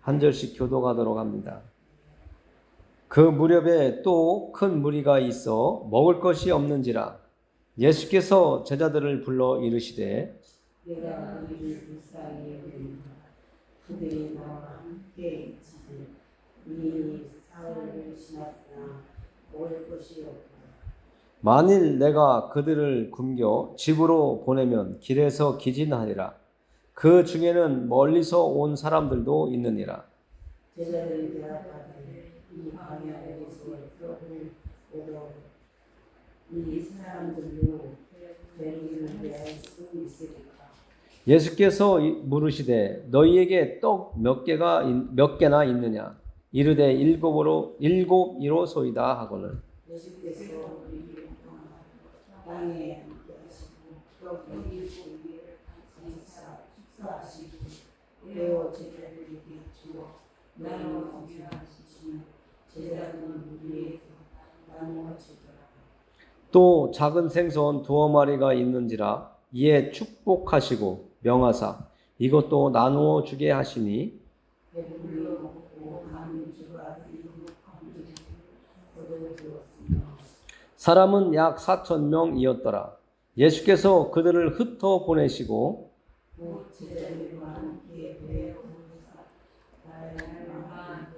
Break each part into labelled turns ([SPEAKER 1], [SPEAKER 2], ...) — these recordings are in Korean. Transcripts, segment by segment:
[SPEAKER 1] 한 절씩 교독하도록 합니다. 그 무렵에 또 큰 무리가 있어 먹을 것이 없는지라 예수께서 제자들을 불러 이르시되
[SPEAKER 2] 내가 너희를 불쌍히 여기노라. 그들이 나와 함께 있으되 이미 사흘을 지났으나 먹을 것이 없다.
[SPEAKER 1] 만일 내가 그들을 굶겨 집으로 보내면 길에서 기진하리라. 그 중에는 멀리서 온 사람들도 있느니라.
[SPEAKER 2] 제자들이 대답하되 이 광야에서 떡을 얻어 이 사람들로 배를 대할 수 있으리까?
[SPEAKER 1] 예수께서 물으시되 너희에게 떡 몇 개나 있느냐? 이르되 일곱이로소이다 하거늘.
[SPEAKER 2] 예수께서 우리에게 땅에 앉게 하시고 떡 7개를 축사하시고 떼어 제자들에게 주어 나누어 주시며 제자들은 우리에게 나누어 주더라.
[SPEAKER 1] 또 작은 생선 2마리가 있는지라 이에 축복하시고 명하사 이것도 나누어 주게 하시니
[SPEAKER 2] 배불러 먹고 남은 주가 거두어 주었으며
[SPEAKER 1] 사람은 약 4,000명이었더라. 예수께서 그들을 흩어 보내시고
[SPEAKER 2] 곧 제자들과 함께 배에 오르사 다양한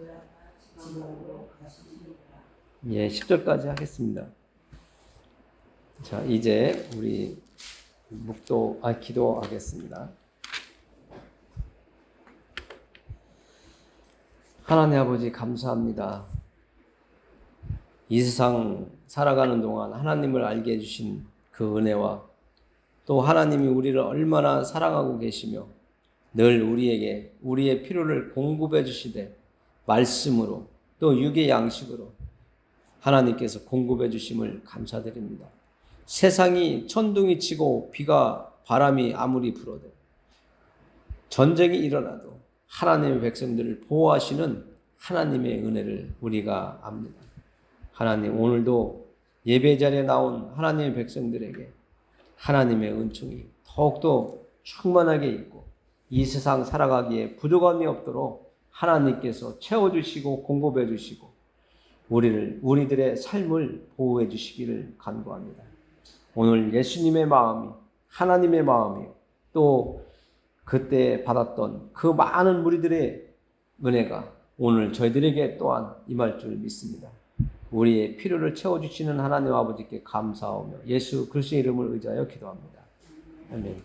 [SPEAKER 2] 지방으로 가시니라.
[SPEAKER 1] 10절까지 하겠습니다. 자, 이제 우리 기도하겠습니다. 하나님 아버지 감사합니다. 이 세상 살아가는 동안 하나님을 알게 해주신 그 은혜와 또 하나님이 우리를 얼마나 사랑하고 계시며 늘 우리에게 우리의 필요를 공급해 주시되 말씀으로 또 육의 양식으로 하나님께서 공급해 주심을 감사드립니다. 세상이 천둥이 치고 바람이 아무리 불어도 전쟁이 일어나도 하나님의 백성들을 보호하시는 하나님의 은혜를 우리가 압니다. 하나님, 오늘도 예배 자리에 나온 하나님의 백성들에게 하나님의 은총이 더욱더 충만하게 있고 이 세상 살아가기에 부족함이 없도록 하나님께서 채워주시고 공급해 주시고 우리들의 삶을 보호해 주시기를 간구합니다. 오늘 예수님의 마음이 하나님의 마음이요 또 그때 받았던 그 많은 무리들의 은혜가 오늘 저희들에게 또한 임할 줄 믿습니다. 우리의 필요를 채워주시는 하나님 아버지께 감사하며 예수 그리스도의 이름을 의지하여 기도합니다. 아멘.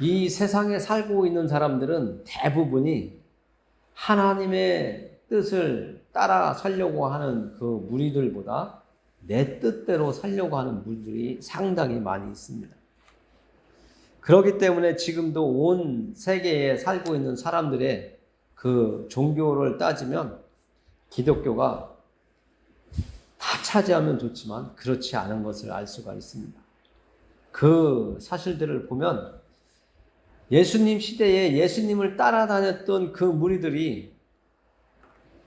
[SPEAKER 1] 이 세상에 살고 있는 사람들은 대부분이 하나님의 뜻을 따라 살려고 하는 그 무리들보다 내 뜻대로 살려고 하는 무리들이 상당히 많이 있습니다. 그렇기 때문에 지금도 온 세계에 살고 있는 사람들의 그 종교를 따지면 기독교가 다 차지하면 좋지만 그렇지 않은 것을 알 수가 있습니다. 그 사실들을 보면 예수님 시대에 예수님을 따라다녔던 그 무리들이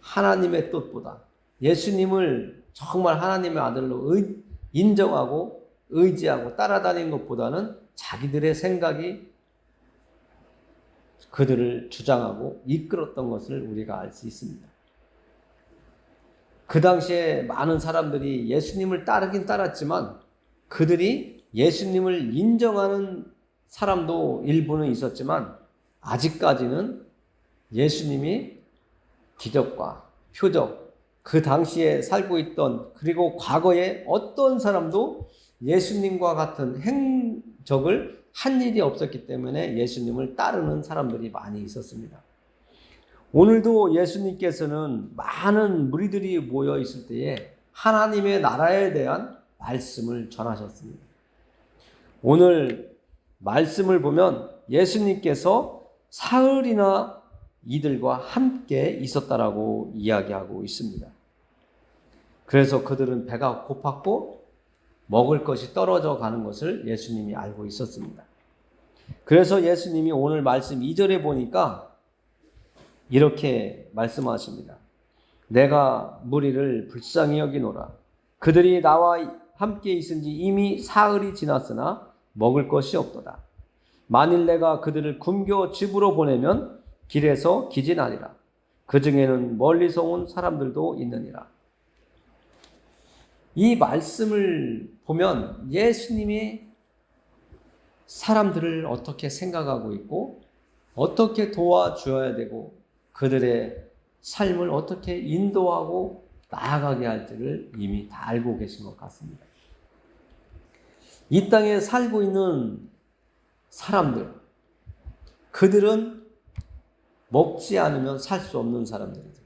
[SPEAKER 1] 하나님의 뜻보다 예수님을 정말 하나님의 아들로 인정하고 의지하고 따라다닌 것보다는 자기들의 생각이 그들을 주장하고 이끌었던 것을 우리가 알 수 있습니다. 그 당시에 많은 사람들이 예수님을 따르긴 따랐지만 그들이 예수님을 인정하는 사람도 일부는 있었지만 아직까지는 예수님이 기적과 표적, 그 당시에 살고 있던 그리고 과거에 어떤 사람도 예수님과 같은 행적을 한 일이 없었기 때문에 예수님을 따르는 사람들이 많이 있었습니다. 오늘도 예수님께서는 많은 무리들이 모여 있을 때에 하나님의 나라에 대한 말씀을 전하셨습니다. 오늘 말씀을 보면 예수님께서 사흘이나 이들과 함께 있었다라고 이야기하고 있습니다. 그래서 그들은 배가 고팠고 먹을 것이 떨어져 가는 것을 예수님이 알고 있었습니다. 그래서 예수님이 오늘 말씀 2절에 보니까 이렇게 말씀하십니다. 내가 무리를 불쌍히 여기노라. 그들이 나와 함께 있은지 이미 사흘이 지났으나 먹을 것이 없도다. 만일 내가 그들을 굶겨 집으로 보내면 길에서 기진하리라. 그 중에는 멀리서 온 사람들도 있느니라. 이 말씀을 보면 예수님이 사람들을 어떻게 생각하고 있고 어떻게 도와줘야 되고 그들의 삶을 어떻게 인도하고 나아가게 할지를 이미 다 알고 계신 것 같습니다. 이 땅에 살고 있는 사람들, 그들은 먹지 않으면 살 수 없는 사람들이죠.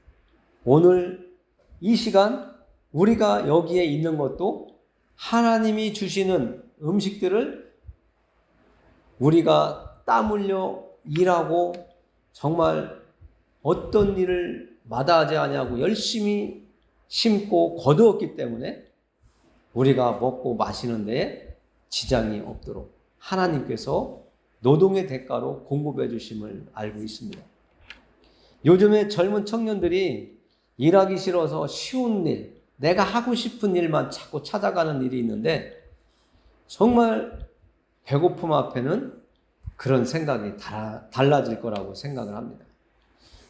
[SPEAKER 1] 오늘 이 시간 우리가 여기에 있는 것도 하나님이 주시는 음식들을 우리가 땀 흘려 일하고 정말 어떤 일을 마다하지 아니하고 열심히 심고 거두었기 때문에 우리가 먹고 마시는 데에 지장이 없도록 하나님께서 노동의 대가로 공급해 주심을 알고 있습니다. 요즘에 젊은 청년들이 일하기 싫어서 쉬운 일, 내가 하고 싶은 일만 자꾸 찾아가는 일이 있는데 정말 배고픔 앞에는 그런 생각이 달라질 거라고 생각을 합니다.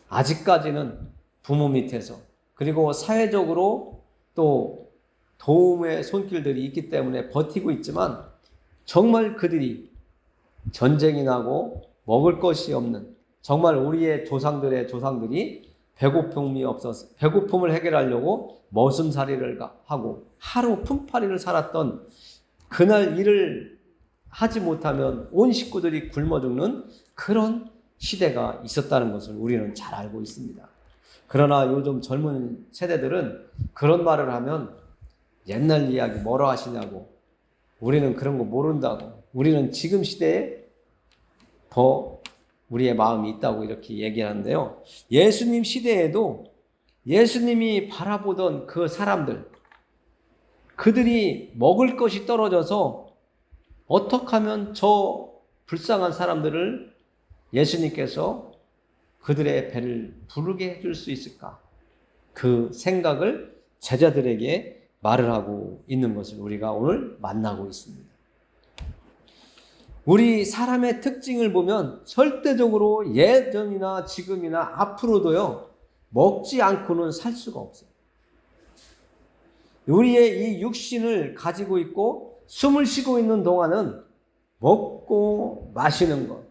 [SPEAKER 1] 아직까지는 부모 밑에서 그리고 사회적으로 또 도움의 손길들이 있기 때문에 버티고 있지만 정말 그들이 전쟁이 나고 먹을 것이 없는 정말 우리의 조상들의 조상들이 배고픔이 없어서 배고픔을 해결하려고 머슴살이를 하고 하루 품팔이를 살았던 그날 일을 하지 못하면 온 식구들이 굶어 죽는 그런 시대가 있었다는 것을 우리는 잘 알고 있습니다. 그러나 요즘 젊은 세대들은 그런 말을 하면 옛날 이야기 뭐라 하시냐고, 우리는 그런 거 모른다고, 우리는 지금 시대에 더 우리의 마음이 있다고 이렇게 얘기하는데요. 예수님 시대에도 예수님이 바라보던 그 사람들, 그들이 먹을 것이 떨어져서 어떻게 하면 저 불쌍한 사람들을 예수님께서 그들의 배를 부르게 해줄 수 있을까? 그 생각을 제자들에게 말을 하고 있는 것을 우리가 오늘 만나고 있습니다. 우리 사람의 특징을 보면 절대적으로 예전이나 지금이나 앞으로도요, 먹지 않고는 살 수가 없어요. 우리의 이 육신을 가지고 있고 숨을 쉬고 있는 동안은 먹고 마시는 것,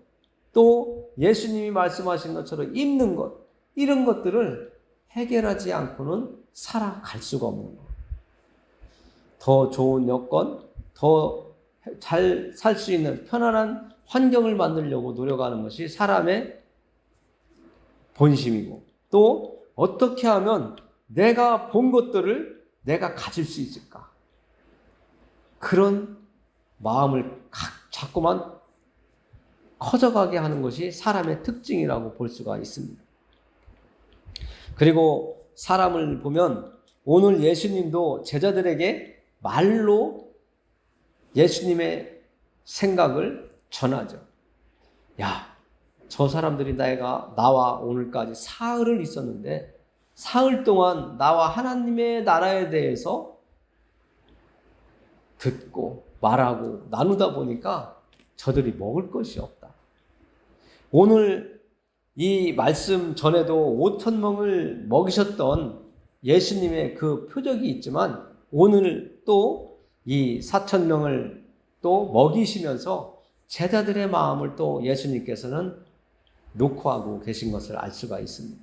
[SPEAKER 1] 또 예수님이 말씀하신 것처럼 입는 것, 이런 것들을 해결하지 않고는 살아갈 수가 없는 것. 더 좋은 여건, 더 잘 살 수 있는 편안한 환경을 만들려고 노력하는 것이 사람의 본심이고, 또 어떻게 하면 내가 본 것들을 내가 가질 수 있을까? 그런 마음을 자꾸만 커져가게 하는 것이 사람의 특징이라고 볼 수가 있습니다. 그리고 사람을 보면 오늘 예수님도 제자들에게 말로 예수님의 생각을 전하죠. 야, 저 사람들이 나와 오늘까지 사흘을 있었는데 사흘 동안 나와 하나님의 나라에 대해서 듣고 말하고 나누다 보니까 저들이 먹을 것이 없다. 오늘 이 말씀 전에도 5,000명을 먹이셨던 예수님의 그 표적이 있지만 오늘 또 이 4,000명을 또 먹이시면서 제자들의 마음을 또 예수님께서는 녹화하고 계신 것을 알 수가 있습니다.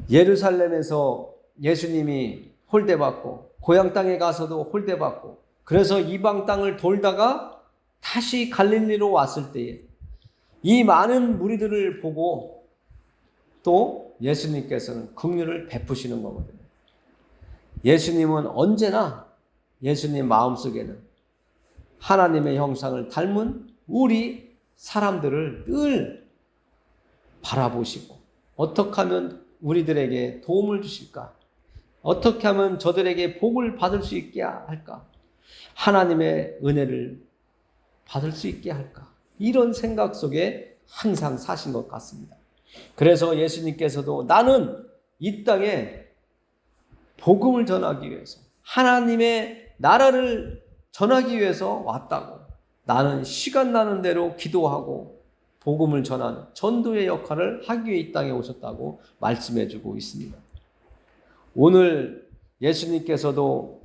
[SPEAKER 1] 예루살렘에서 예수님이 홀대받고 고향 땅에 가서도 홀대받고 그래서 이방 땅을 돌다가 다시 갈릴리로 왔을 때에 이 많은 무리들을 보고 또 예수님께서는 긍휼을 베푸시는 거거든요. 예수님은 언제나 예수님 마음속에는 하나님의 형상을 닮은 우리 사람들을 늘 바라보시고 어떻게 하면 우리들에게 도움을 주실까? 어떻게 하면 저들에게 복을 받을 수 있게 할까? 하나님의 은혜를 받을 수 있게 할까? 이런 생각 속에 항상 사신 것 같습니다. 그래서 예수님께서도 나는 이 땅에 복음을 전하기 위해서 하나님의 나라를 전하기 위해서 왔다고. 나는 시간 나는 대로 기도하고 복음을 전하는 전도의 역할을 하기 위해 이 땅에 오셨다고 말씀해 주고 있습니다. 오늘 예수님께서도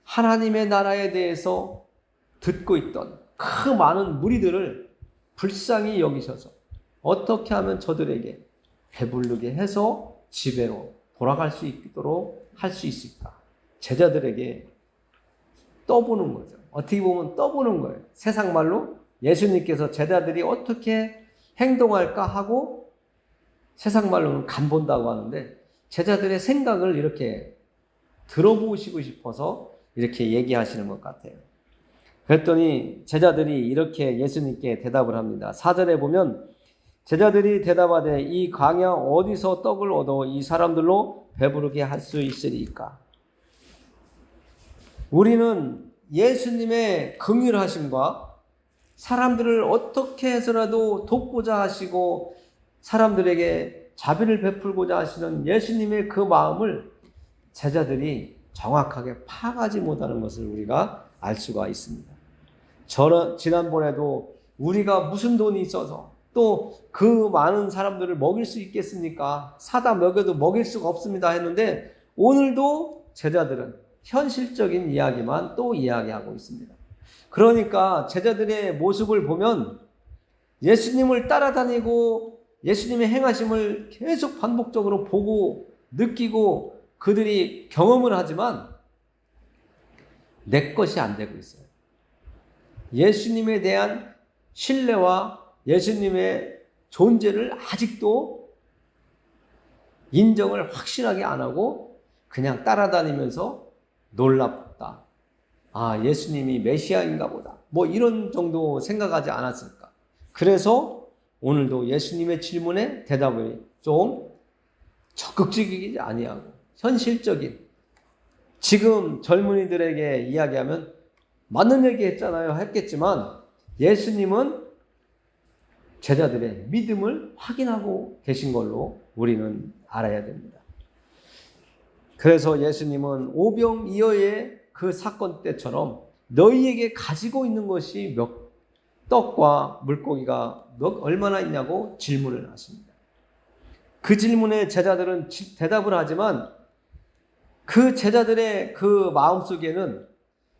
[SPEAKER 1] 하나님의 나라에 대해서 듣고 있던 그 많은 무리들을 불쌍히 여기셔서 어떻게 하면 저들에게 배부르게 해서 집에로 돌아갈 수 있도록 할 수 있을까? 제자들에게 떠보는 거죠. 어떻게 보면 떠보는 거예요. 세상 말로 예수님께서 제자들이 어떻게 행동할까 하고 세상 말로는 간본다고 하는데 제자들의 생각을 이렇게 들어보시고 싶어서 이렇게 얘기하시는 것 같아요. 그랬더니 제자들이 이렇게 예수님께 대답을 합니다. 4절에 보면 제자들이 대답하되 이 광야 어디서 떡을 얻어 이 사람들로 배부르게 할 수 있으리까? 우리는 예수님의 긍휼하심과 사람들을 어떻게 해서라도 돕고자 하시고 사람들에게 자비를 베풀고자 하시는 예수님의 그 마음을 제자들이 정확하게 파악하지 못하는 것을 우리가 알 수가 있습니다. 지난번에도 우리가 무슨 돈이 있어서 또 그 많은 사람들을 먹일 수 있겠습니까? 사다 먹여도 먹일 수가 없습니다 했는데 오늘도 제자들은 현실적인 이야기만 또 이야기하고 있습니다. 그러니까 제자들의 모습을 보면 예수님을 따라다니고 예수님의 행하심을 계속 반복적으로 보고 느끼고 그들이 경험을 하지만 내 것이 안 되고 있어요. 예수님에 대한 신뢰와 예수님의 존재를 아직도 인정을 확실하게 안 하고 그냥 따라다니면서 놀랍다. 아, 예수님이 메시아인가 보다. 뭐 이런 정도 생각하지 않았을까. 그래서 오늘도 예수님의 질문에 대답을 좀 적극적이지 아니하고 현실적인 지금 젊은이들에게 이야기하면 맞는 얘기 했겠지만 예수님은 제자들의 믿음을 확인하고 계신 걸로 우리는 알아야 됩니다. 그래서 예수님은 오병이어의 그 사건 때처럼 너희에게 가지고 있는 것이 떡과 물고기가 얼마나 있냐고 질문을 하십니다. 그 질문에 제자들은 대답을 하지만 그 제자들의 그 마음속에는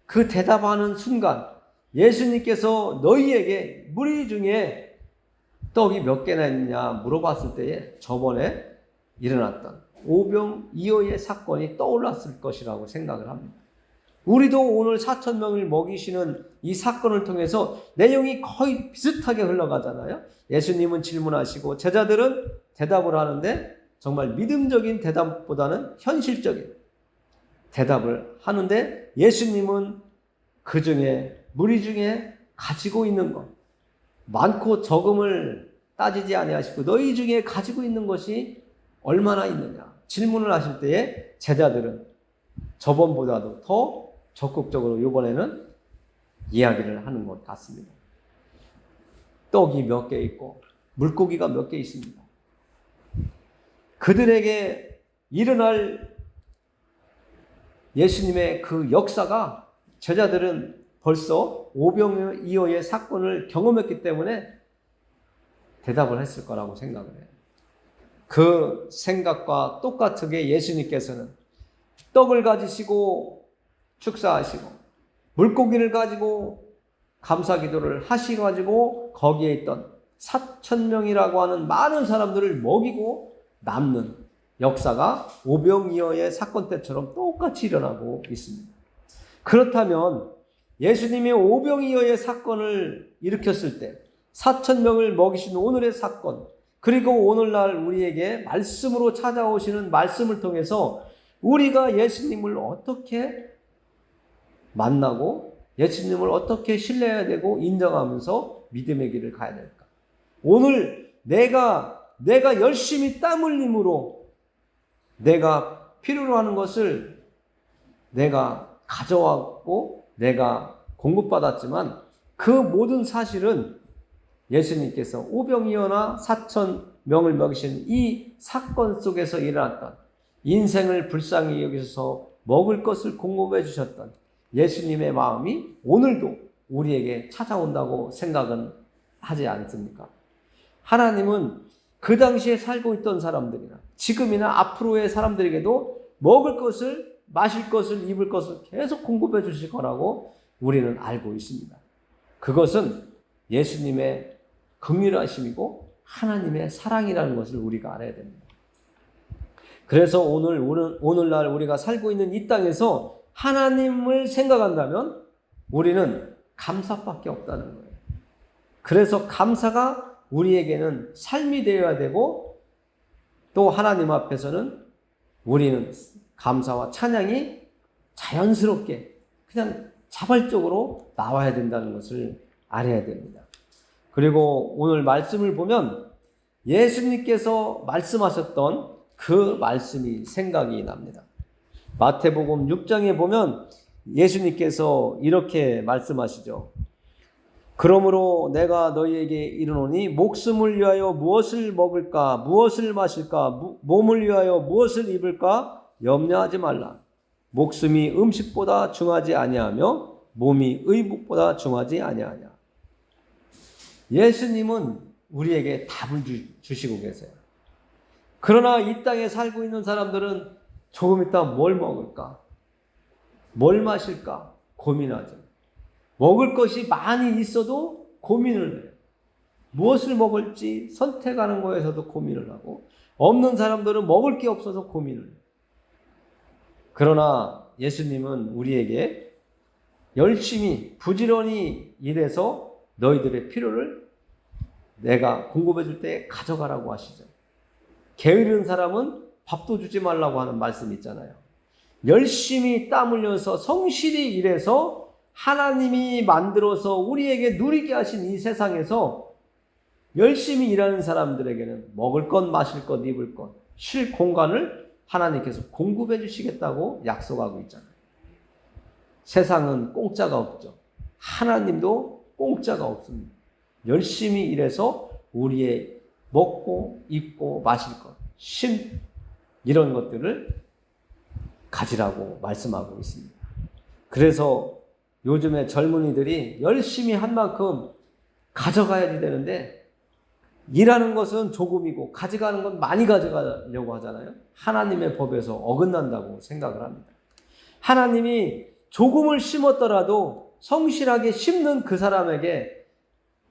[SPEAKER 1] 그 대답하는 순간 예수님께서 너희에게 무리 중에 떡이 몇 개나 있냐 물어봤을 때에 저번에 일어났던 오병이어의 사건이 떠올랐을 것이라고 생각을 합니다. 우리도 오늘 4,000명을 먹이시는 이 사건을 통해서 내용이 거의 비슷하게 흘러가잖아요. 예수님은 질문하시고 제자들은 대답을 하는데 정말 믿음적인 대답보다는 현실적인 대답을 하는데 예수님은 그 중에 무리 중에 가지고 있는 것 많고 적음을 따지지 아니하시고 너희 중에 가지고 있는 것이 얼마나 있느냐 질문을 하실 때에 제자들은 저번보다도 더 적극적으로 이번에는 이야기를 하는 것 같습니다. 떡이 몇 개 있고 물고기가 몇 개 있습니다. 그들에게 일어날 예수님의 그 역사가 제자들은 벌써 오병이어의 사건을 경험했기 때문에 대답을 했을 거라고 생각을 해요. 그 생각과 똑같게 예수님께서는 떡을 가지시고 축사하시고 물고기를 가지고 감사기도를 하시가지고 거기에 있던 4,000명이라고 하는 많은 사람들을 먹이고 남는 역사가 오병이어의 사건 때처럼 똑같이 일어나고 있습니다. 그렇다면 예수님이 오병이어의 사건을 일으켰을 때 4,000명을 먹이신 오늘의 사건 그리고 오늘날 우리에게 말씀으로 찾아오시는 말씀을 통해서 우리가 예수님을 어떻게 만나고 예수님을 어떻게 신뢰해야 되고 인정하면서 믿음의 길을 가야 될까? 오늘 내가 열심히 땀 흘림으로 내가 필요로 하는 것을 내가 가져왔고 내가 공급받았지만 그 모든 사실은 예수님께서 오병이어나 4,000명을 먹이신 이 사건 속에서 일어났던 인생을 불쌍히 여기셔서 먹을 것을 공급해 주셨던 예수님의 마음이 오늘도 우리에게 찾아온다고 생각은 하지 않습니까? 하나님은 그 당시에 살고 있던 사람들이나 지금이나 앞으로의 사람들에게도 먹을 것을, 마실 것을, 입을 것을 계속 공급해 주실 거라고 우리는 알고 있습니다. 그것은 예수님의 긍휼하심이고 하나님의 사랑이라는 것을 우리가 알아야 됩니다. 그래서 오늘날 우리가 살고 있는 이 땅에서 하나님을 생각한다면 우리는 감사밖에 없다는 거예요. 그래서 감사가 우리에게는 삶이 되어야 되고, 또 하나님 앞에서는 우리는 감사와 찬양이 자연스럽게 그냥 자발적으로 나와야 된다는 것을 알아야 됩니다. 그리고 오늘 말씀을 보면 예수님께서 말씀하셨던 그 말씀이 생각이 납니다. 마태복음 6장에 보면 예수님께서 이렇게 말씀하시죠. 그러므로 내가 너희에게 이르노니 목숨을 위하여 무엇을 먹을까, 무엇을 마실까, 몸을 위하여 무엇을 입을까 염려하지 말라. 목숨이 음식보다 중하지 아니하며 몸이 의복보다 중하지 아니하냐. 예수님은 우리에게 답을 주시고 계세요. 그러나 이 땅에 살고 있는 사람들은 조금 있다 뭘 먹을까, 뭘 마실까 고민하죠. 먹을 것이 많이 있어도 고민을 해요. 무엇을 먹을지 선택하는 거에서도 고민을 하고, 없는 사람들은 먹을 게 없어서 고민을 해요. 그러나 예수님은 우리에게 열심히 부지런히 일해서 너희들의 필요를 내가 공급해 줄 때 가져가라고 하시죠. 게으른 사람은 밥도 주지 말라고 하는 말씀이 있잖아요. 열심히 땀 흘려서 성실히 일해서 하나님이 만들어서 우리에게 누리게 하신 이 세상에서 열심히 일하는 사람들에게는 먹을 것, 마실 것, 입을 것, 쉴 공간을 하나님께서 공급해 주시겠다고 약속하고 있잖아요. 세상은 공짜가 없죠. 하나님도 공짜가 없습니다. 열심히 일해서 우리의 먹고 입고 마실 것, 쉼, 이런 것들을 가지라고 말씀하고 있습니다. 그래서 요즘에 젊은이들이 열심히 한 만큼 가져가야 되는데, 일하는 것은 조금이고 가져가는 건 많이 가져가려고 하잖아요. 하나님의 법에서 어긋난다고 생각을 합니다. 하나님이 조금을 심었더라도 성실하게 심는 그 사람에게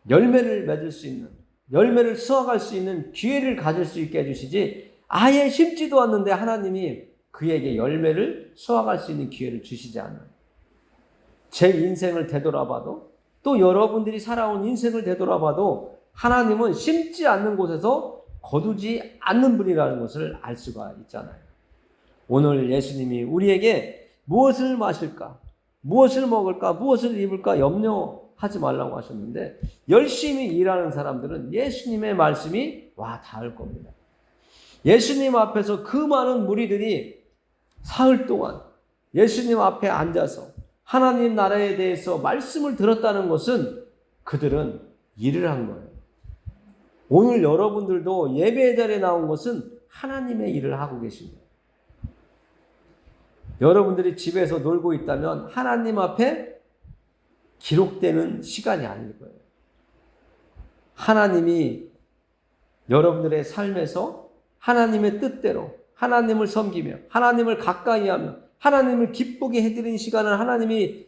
[SPEAKER 1] 열매를 맺을 수 있는, 열매를 수확할 수 있는 기회를 가질 수 있게 해주시지, 아예 심지도 않는데 하나님이 그에게 열매를 수확할 수 있는 기회를 주시지 않아요. 제 인생을 되돌아봐도, 또 여러분들이 살아온 인생을 되돌아봐도 하나님은 심지 않는 곳에서 거두지 않는 분이라는 것을 알 수가 있잖아요. 오늘 예수님이 우리에게 무엇을 마실까, 무엇을 먹을까, 무엇을 입을까 염려하지 말라고 하셨는데, 열심히 일하는 사람들은 예수님의 말씀이 와 닿을 겁니다. 예수님 앞에서 그 많은 무리들이 사흘 동안 예수님 앞에 앉아서 하나님 나라에 대해서 말씀을 들었다는 것은 그들은 일을 한 거예요. 오늘 여러분들도 예배 자리에 나온 것은 하나님의 일을 하고 계신 거예요. 여러분들이 집에서 놀고 있다면 하나님 앞에 기록되는 시간이 아닐 거예요. 하나님이 여러분들의 삶에서 하나님의 뜻대로 하나님을 섬기며 하나님을 가까이 하며 하나님을 기쁘게 해드리는 시간을 하나님이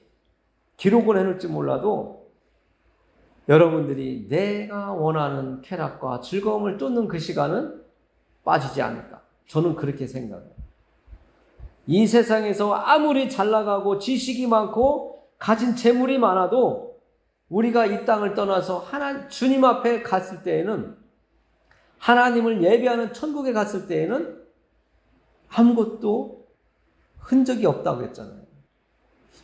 [SPEAKER 1] 기록을 해놓을지 몰라도, 여러분들이 내가 원하는 쾌락과 즐거움을 쫓는 그 시간은 빠지지 않을까. 저는 그렇게 생각해요. 이 세상에서 아무리 잘 나가고 지식이 많고 가진 재물이 많아도 우리가 이 땅을 떠나서 주님 앞에 갔을 때에는, 하나님을 예배하는 천국에 갔을 때에는 아무것도 흔적이 없다고 했잖아요.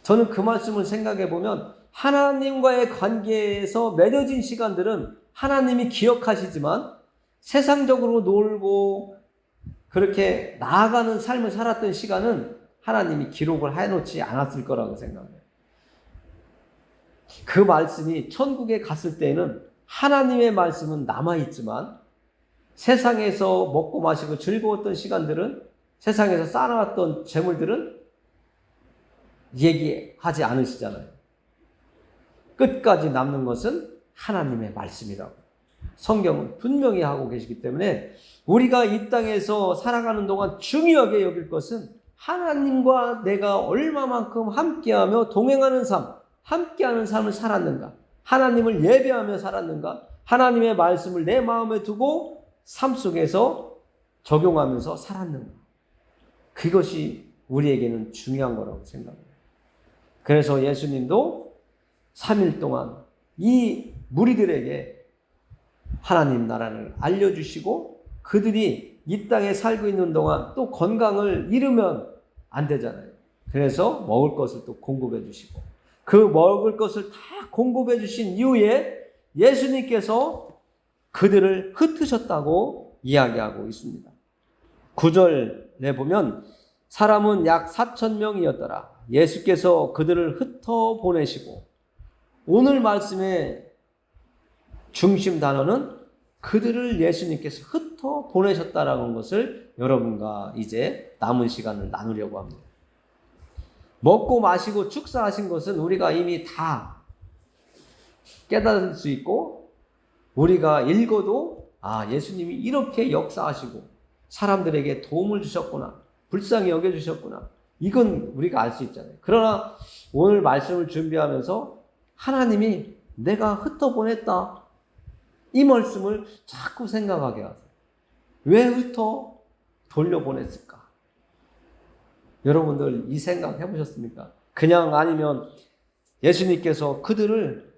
[SPEAKER 1] 저는 그 말씀을 생각해 보면 하나님과의 관계에서 맺어진 시간들은 하나님이 기억하시지만 세상적으로 놀고 그렇게 나아가는 삶을 살았던 시간은 하나님이 기록을 해놓지 않았을 거라고 생각해요. 그 말씀이 천국에 갔을 때는 하나님의 말씀은 남아있지만 세상에서 먹고 마시고 즐거웠던 시간들은, 세상에서 쌓아놨던 재물들은 얘기하지 않으시잖아요. 끝까지 남는 것은 하나님의 말씀이라고 성경은 분명히 하고 계시기 때문에 우리가 이 땅에서 살아가는 동안 중요하게 여길 것은 하나님과 내가 얼마만큼 함께하며 동행하는 삶, 함께하는 삶을 살았는가, 하나님을 예배하며 살았는가, 하나님의 말씀을 내 마음에 두고 삶 속에서 적용하면서 살았는가. 그것이 우리에게는 중요한 거라고 생각합니다. 그래서 예수님도 3일 동안 이 무리들에게 하나님 나라를 알려주시고 그들이 이 땅에 살고 있는 동안 또 건강을 잃으면 안 되잖아요. 그래서 먹을 것을 또 공급해 주시고 그 먹을 것을 다 공급해 주신 이후에 예수님께서 그들을 흩으셨다고 이야기하고 있습니다. 9절에 보면 사람은 약 4,000명이었더라. 예수께서 그들을 흩어 보내시고 오늘 말씀의 중심 단어는 그들을 예수님께서 흩어 보내셨다라는 것을 여러분과 이제 남은 시간을 나누려고 합니다. 먹고 마시고 축사하신 것은 우리가 이미 다 깨달을 수 있고 우리가 읽어도 예수님이 이렇게 역사하시고 사람들에게 도움을 주셨구나, 불쌍히 여겨주셨구나, 이건 우리가 알 수 있잖아요. 그러나 오늘 말씀을 준비하면서 하나님이 내가 흩어보냈다 이 말씀을 자꾸 생각하게 하세요. 왜 흩어 돌려보냈을까? 여러분들 이 생각 해보셨습니까? 그냥 아니면 예수님께서 그들을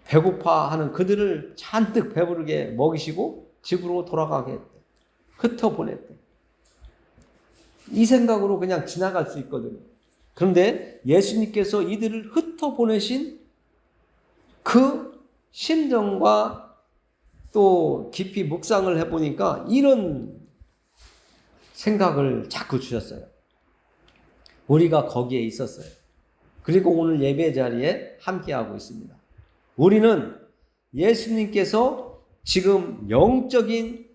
[SPEAKER 1] 배고파하는 그들을 잔뜩 배부르게 먹이시고 집으로 돌아가게 했대. 흩어보냈대. 이 생각으로 그냥 지나갈 수 있거든요. 그런데 예수님께서 이들을 흩어보내신 그 심정과 또 깊이 묵상을 해보니까 이런 생각을 자꾸 주셨어요. 우리가 거기에 있었어요. 그리고 오늘 예배 자리에 함께하고 있습니다. 우리는 예수님께서 지금 영적인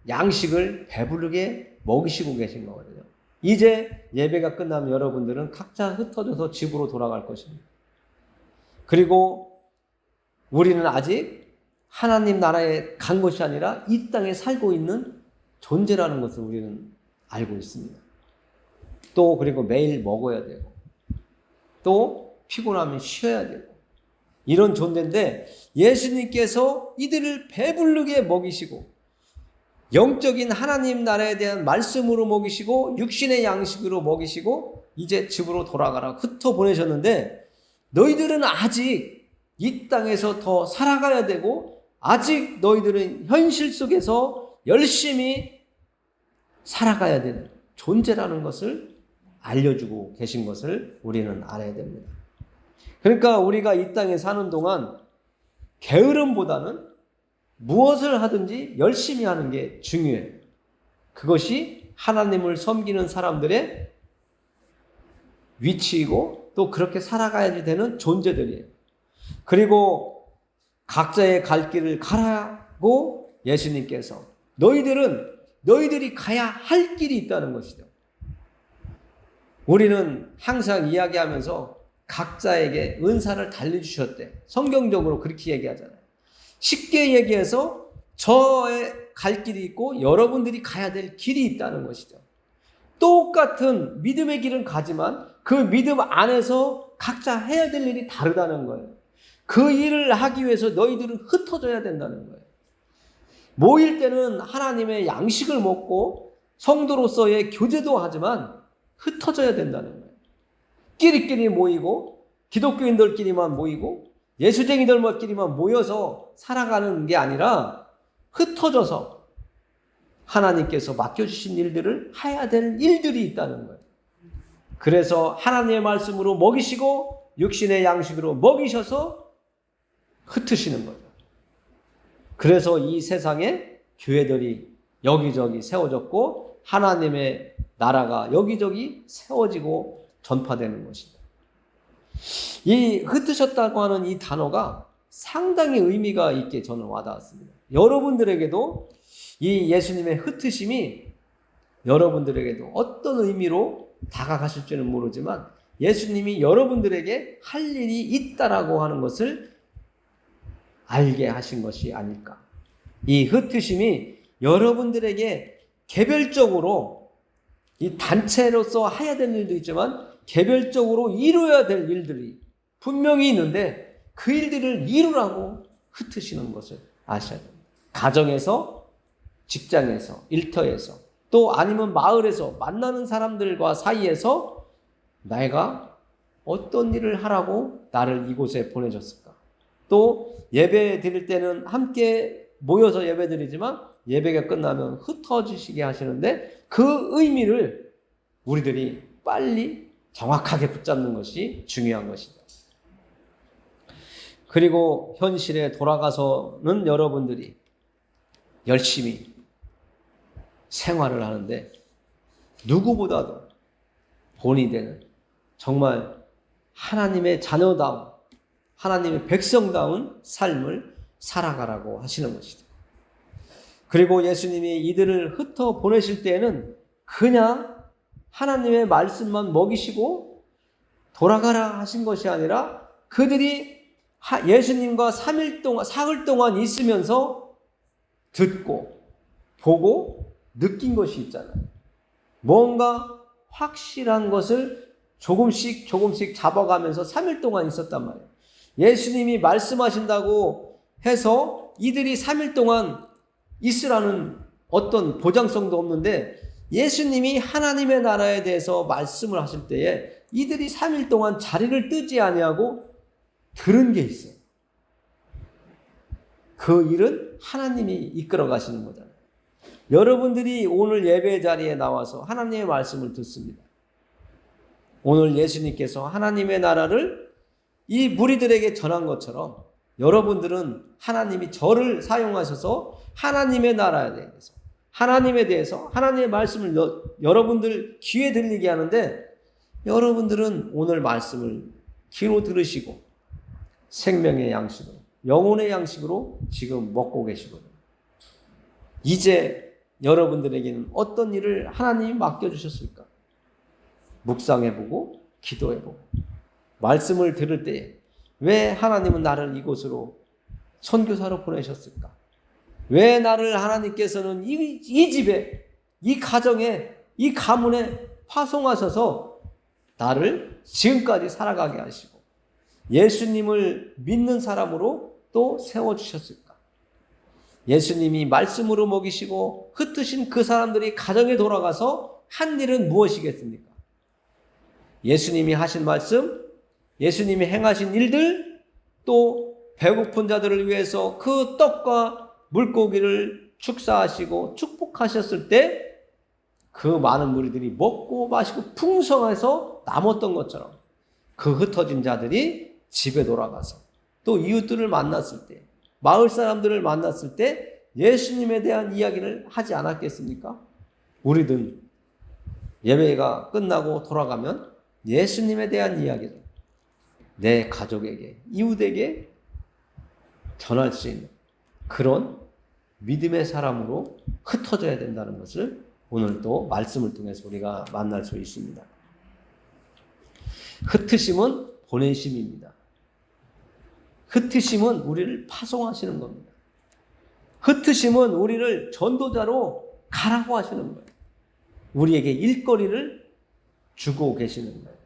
[SPEAKER 1] 양식을 배부르게 먹이시고 계신 거거든요. 이제 예배가 끝나면 여러분들은 각자 흩어져서 집으로 돌아갈 것입니다. 그리고 우리는 아직 하나님 나라에 간 것이 아니라 이 땅에 살고 있는 존재라는 것을 우리는 알고 있습니다. 또 그리고 매일 먹어야 되고 또 피곤하면 쉬어야 되고 이런 존재인데 예수님께서 이들을 배부르게 먹이시고 영적인 하나님 나라에 대한 말씀으로 먹이시고 육신의 양식으로 먹이시고 이제 집으로 돌아가라 흩어 보내셨는데 너희들은 아직 이 땅에서 더 살아가야 되고 아직 너희들은 현실 속에서 열심히 살아가야 되는 존재라는 것을 알려주고 계신 것을 우리는 알아야 됩니다. 그러니까 우리가 이 땅에 사는 동안 게으름보다는 무엇을 하든지 열심히 하는 게 중요해요. 그것이 하나님을 섬기는 사람들의 위치이고 또 그렇게 살아가야지 되는 존재들이에요. 그리고 각자의 갈 길을 가라고 예수님께서 너희들이 가야 할 길이 있다는 것이죠. 우리는 항상 이야기하면서 각자에게 은사를 달려주셨대. 성경적으로 그렇게 얘기하잖아요. 쉽게 얘기해서 저의 갈 길이 있고 여러분들이 가야 될 길이 있다는 것이죠. 똑같은 믿음의 길은 가지만 그 믿음 안에서 각자 해야 될 일이 다르다는 거예요. 그 일을 하기 위해서 너희들은 흩어져야 된다는 거예요. 모일 때는 하나님의 양식을 먹고 성도로서의 교제도 하지만 흩어져야 된다는 거예요. 끼리끼리 모이고 기독교인들끼리만 모이고 예수쟁이들끼리만 모여서 살아가는 게 아니라 흩어져서 하나님께서 맡겨주신 일들을 해야 될 일들이 있다는 거예요. 그래서 하나님의 말씀으로 먹이시고 육신의 양식으로 먹이셔서 흩으시는 거죠. 그래서 이 세상에 교회들이 여기저기 세워졌고 하나님의 나라가 여기저기 세워지고 전파되는 것입니다. 이 흩으셨다고 하는 이 단어가 상당히 의미가 있게 저는 와닿았습니다. 여러분들에게도 이 예수님의 흩으심이 여러분들에게도 어떤 의미로 다가가실지는 모르지만 예수님이 여러분들에게 할 일이 있다라고 하는 것을 알게 하신 것이 아닐까. 이 흩으심이 여러분들에게 개별적으로 이 단체로서 해야 될 일도 있지만 개별적으로 이루어야 될 일들이 분명히 있는데 그 일들을 이루라고 흩으시는 것을 아셔야 됩니다. 가정에서, 직장에서, 일터에서, 또 아니면 마을에서 만나는 사람들과 사이에서 내가 어떤 일을 하라고 나를 이곳에 보내줬을까? 또 예배 드릴 때는 함께 모여서 예배 드리지만 예배가 끝나면 흩어지시게 하시는데 그 의미를 우리들이 빨리 정확하게 붙잡는 것이 중요한 것이다. 그리고 현실에 돌아가서는 여러분들이 열심히 생활을 하는데 누구보다도 본이 되는 정말 하나님의 자녀다운, 하나님의 백성다운 삶을 살아가라고 하시는 것이다. 그리고 예수님이 이들을 흩어 보내실 때에는 그냥 하나님의 말씀만 먹이시고 돌아가라 하신 것이 아니라 그들이 예수님과 3일 동안, 사흘 동안 있으면서 듣고 보고 느낀 것이 있잖아요. 뭔가 확실한 것을 조금씩 잡아가면서 3일 동안 있었단 말이에요. 예수님이 말씀하신다고 해서 이들이 3일 동안 있으라는 어떤 보장성도 없는데 예수님이 하나님의 나라에 대해서 말씀을 하실 때에 이들이 3일 동안 자리를 뜨지 아니하고 들은 게 있어요. 그 일은 하나님이 이끌어 가시는 거잖아요. 여러분들이 오늘 예배 자리에 나와서 하나님의 말씀을 듣습니다. 오늘 예수님께서 하나님의 나라를 이 무리들에게 전한 것처럼 여러분들은 하나님이 저를 사용하셔서 하나님의 나라에 대해서 하나님에 대해서 하나님의 말씀을 여러분들 귀에 들리게 하는데 여러분들은 오늘 말씀을 귀로 들으시고 생명의 양식으로 영혼의 양식으로 지금 먹고 계시거든요. 이제 여러분들에게는 어떤 일을 하나님이 맡겨주셨을까? 묵상해보고 기도해보고 말씀을 들을 때에 왜 하나님은 나를 이곳으로 선교사로 보내셨을까? 왜 나를 하나님께서는 이 집에, 이 가정에, 이 가문에 파송하셔서 나를 지금까지 살아가게 하시고 예수님을 믿는 사람으로 또 세워주셨을까? 예수님이 말씀으로 먹이시고 흩으신 그 사람들이 가정에 돌아가서 한 일은 무엇이겠습니까? 예수님이 하신 말씀, 예수님이 행하신 일들, 또 배고픈 자들을 위해서 그 떡과 물고기를 축사하시고 축복하셨을 때 그 많은 무리들이 먹고 마시고 풍성해서 남았던 것처럼 그 흩어진 자들이 집에 돌아가서 또 이웃들을 만났을 때, 마을 사람들을 만났을 때 예수님에 대한 이야기를 하지 않았겠습니까? 우리든 예배가 끝나고 돌아가면 예수님에 대한 이야기를 내 가족에게, 이웃에게 전할 수 있는 그런 믿음의 사람으로 흩어져야 된다는 것을 오늘 또 말씀을 통해서 우리가 만날 수 있습니다. 흩으심은 보내심입니다. 흩으심은 우리를 파송하시는 겁니다. 흩으심은 우리를 전도자로 가라고 하시는 거예요. 우리에게 일거리를 주고 계시는 거예요.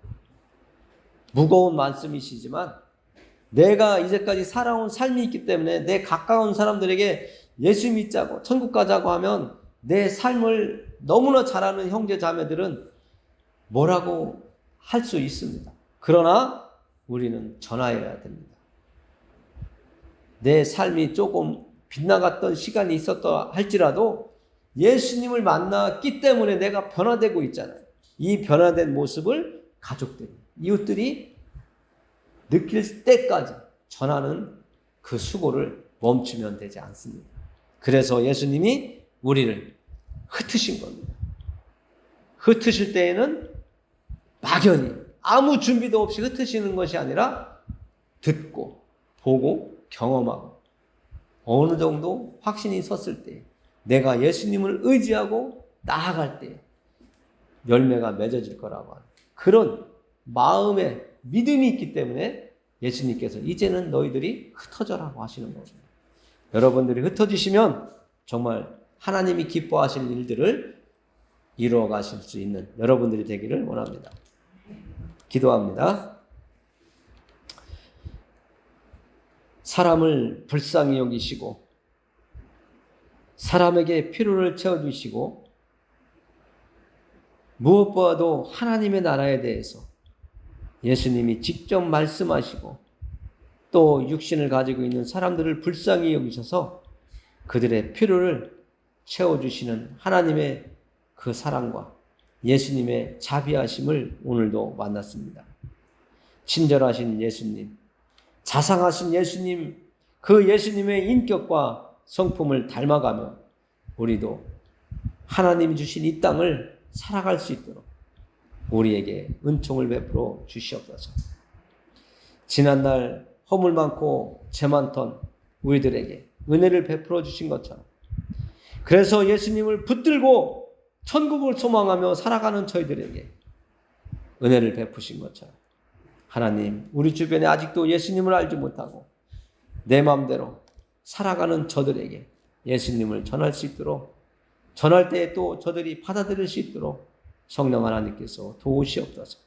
[SPEAKER 1] 무거운 말씀이시지만 내가 이제까지 살아온 삶이 있기 때문에 내 가까운 사람들에게 예수 믿자고 천국 가자고 하면 내 삶을 너무나 잘 아는 형제 자매들은 뭐라고 할 수 있습니다. 그러나 우리는 전하여야 됩니다. 내 삶이 조금 빗나갔던 시간이 있었다 할지라도 예수님을 만났기 때문에 내가 변화되고 있잖아요. 이 변화된 모습을 가족들이, 이웃들이 느낄 때까지 전하는 그 수고를 멈추면 되지 않습니다. 그래서 예수님이 우리를 흩으신 겁니다. 흩으실 때에는 막연히 아무 준비도 없이 흩으시는 것이 아니라 듣고 보고 경험하고 어느 정도 확신이 섰을 때 내가 예수님을 의지하고 나아갈 때 열매가 맺어질 거라고 하는 그런 마음에 믿음이 있기 때문에 예수님께서 이제는 너희들이 흩어져라고 하시는 겁니다. 여러분들이 흩어지시면 정말 하나님이 기뻐하실 일들을 이루어 가실 수 있는 여러분들이 되기를 원합니다. 기도합니다. 사람을 불쌍히 여기시고 사람에게 필요를 채워주시고 무엇보다도 하나님의 나라에 대해서 예수님이 직접 말씀하시고 또 육신을 가지고 있는 사람들을 불쌍히 여기셔서 그들의 필요를 채워주시는 하나님의 그 사랑과 예수님의 자비하심을 오늘도 만났습니다. 친절하신 예수님, 자상하신 예수님, 그 예수님의 인격과 성품을 닮아가며 우리도 하나님이 주신 이 땅을 살아갈 수 있도록 우리에게 은총을 베풀어 주시옵소서. 지난날 허물 많고 죄 많던 우리들에게 은혜를 베풀어 주신 것처럼 그래서 예수님을 붙들고 천국을 소망하며 살아가는 저희들에게 은혜를 베푸신 것처럼 하나님, 우리 주변에 아직도 예수님을 알지 못하고 내 마음대로 살아가는 저들에게 예수님을 전할 수 있도록 전할 때에 또 저들이 받아들일 수 있도록 성령 하나님께서 도우시옵소서.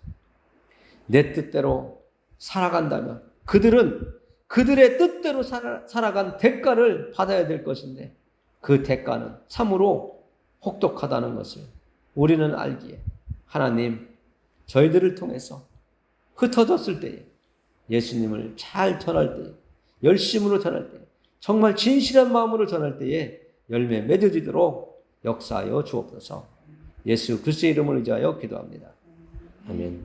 [SPEAKER 1] 내 뜻대로 살아간다면 그들은 그들의 뜻대로 살아간 대가를 받아야 될 것인데 그 대가는 참으로 혹독하다는 것을 우리는 알기에 하나님, 저희들을 통해서 흩어졌을 때에 예수님을 잘 전할 때에 열심으로 전할 때에 정말 진실한 마음으로 전할 때에 열매 맺어지도록 역사하여 주옵소서. 예수 그리스도의 이름을 의지하여 기도합니다. 아멘.